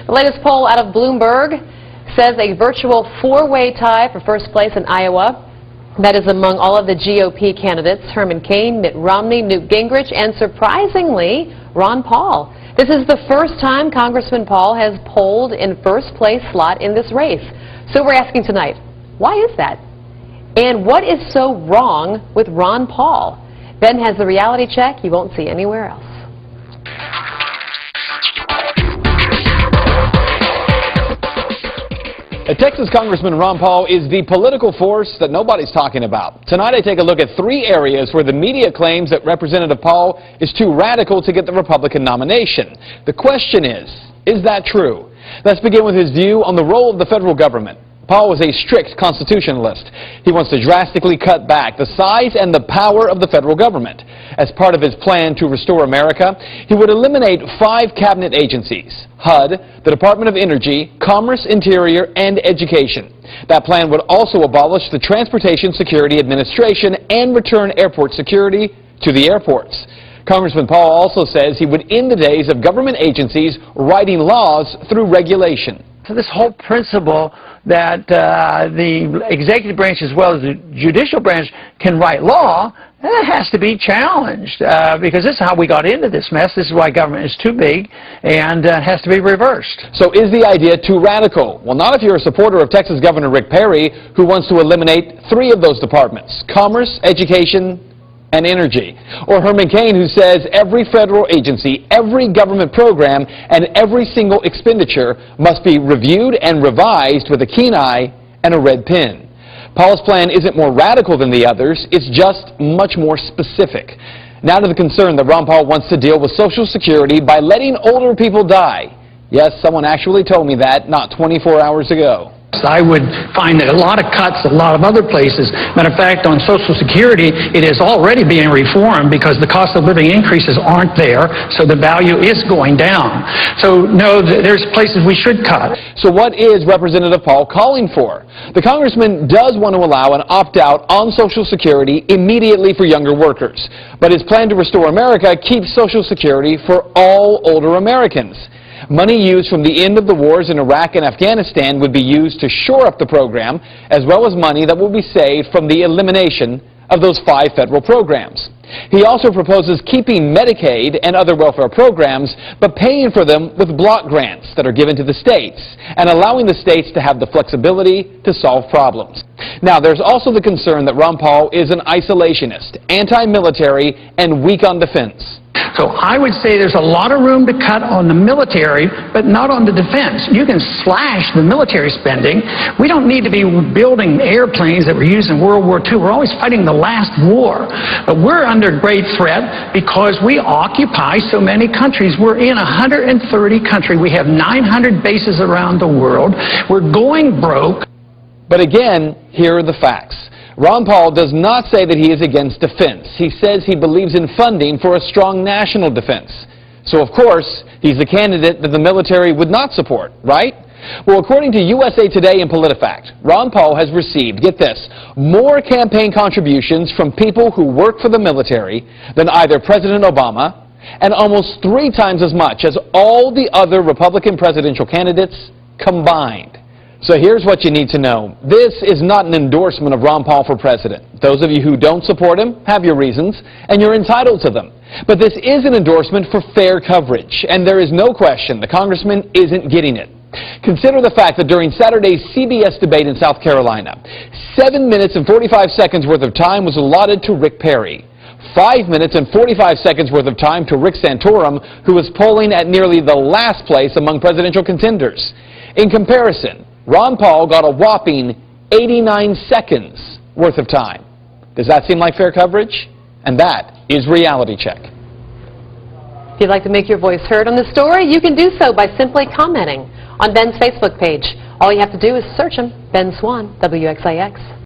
The latest poll out of Bloomberg says a virtual four-way tie for first place in Iowa. That is among all of the GOP candidates: Herman Cain, Mitt Romney, Newt Gingrich, and surprisingly, Ron Paul. This is the first time Congressman Paul has polled in first place slot in this race. So we're asking tonight, why is that? And what is so wrong with Ron Paul? Ben has the reality check you won't see anywhere else. Texas Congressman Ron Paul is the political force that nobody's talking about. Tonight I take a look at three areas where the media claims that Representative Paul is too radical to get the Republican nomination. The question is that true? Let's begin with his view on the role of the federal government. Paul was a strict constitutionalist. He wants to drastically cut back the size and the power of the federal government. As part of his plan to restore America, he would eliminate 5 cabinet agencies: HUD, the Department of Energy, Commerce, Interior, and Education. That plan would also abolish the Transportation Security Administration and return airport security to the airports. Congressman Paul also says he would end the days of government agencies writing laws through regulation. So this whole principle that the executive branch as well as the judicial branch can write law, that has to be challenged because this is how we got into this mess. This is why government is too big and has to be reversed. So is the idea too radical? Well, not if you're a supporter of Texas Governor Rick Perry, who wants to eliminate 3 of those departments: Commerce, Education, and Energy. Or Herman Cain, who says every federal agency, every government program, and every single expenditure must be reviewed and revised with a keen eye and a red pen. Paul's plan isn't more radical than the others, it's just much more specific. Now to the concern that Ron Paul wants to deal with Social Security by letting older people die. Yes, someone actually told me that not 24 hours ago. I would find that a lot of cuts, a lot of other places. Matter of fact, on Social Security, it is already being reformed because the cost of living increases aren't there, so the value is going down. So, no, there's places we should cut. So what is Representative Paul calling for? The congressman does want to allow an opt-out on Social Security immediately for younger workers. But his plan to restore America keeps Social Security for all older Americans. Money used from the end of the wars in Iraq and Afghanistan would be used to shore up the program, as well as money that will be saved from the elimination of those 5 federal programs. He also proposes keeping Medicaid and other welfare programs, but paying for them with block grants that are given to the states, and allowing the states to have the flexibility to solve problems. Now, there's also the concern that Ron Paul is an isolationist, anti-military, and weak on defense. So I would say there's a lot of room to cut on the military, but not on the defense. You can slash the military spending. We don't need to be building airplanes that were used in World War II. We're always fighting the last war. But we're under great threat because we occupy so many countries. We're in 130 countries. We have 900 bases around the world. We're going broke. But again, here are the facts. Ron Paul does not say that he is against defense. He says he believes in funding for a strong national defense. So, of course, he's the candidate that the military would not support, right? Well, according to USA Today and PolitiFact, Ron Paul has received, get this, more campaign contributions from people who work for the military than either President Obama, and almost 3 times as much as all the other Republican presidential candidates combined. So here's what you need to know. This is not an endorsement of Ron Paul for president. Those of you who don't support him have your reasons, and you're entitled to them. But this is an endorsement for fair coverage, and there is no question the congressman isn't getting it. Consider the fact that during Saturday's CBS debate in South Carolina, 7 minutes and 45 seconds worth of time was allotted to Rick Perry. 5 minutes and 45 seconds worth of time to Rick Santorum, who was polling at nearly the last place among presidential contenders. In comparison, Ron Paul got a whopping 89 seconds worth of time. Does that seem like fair coverage? And that is Reality Check. If you'd like to make your voice heard on this story, you can do so by simply commenting on Ben's Facebook page. All you have to do is search him, Ben Swan, WXIX.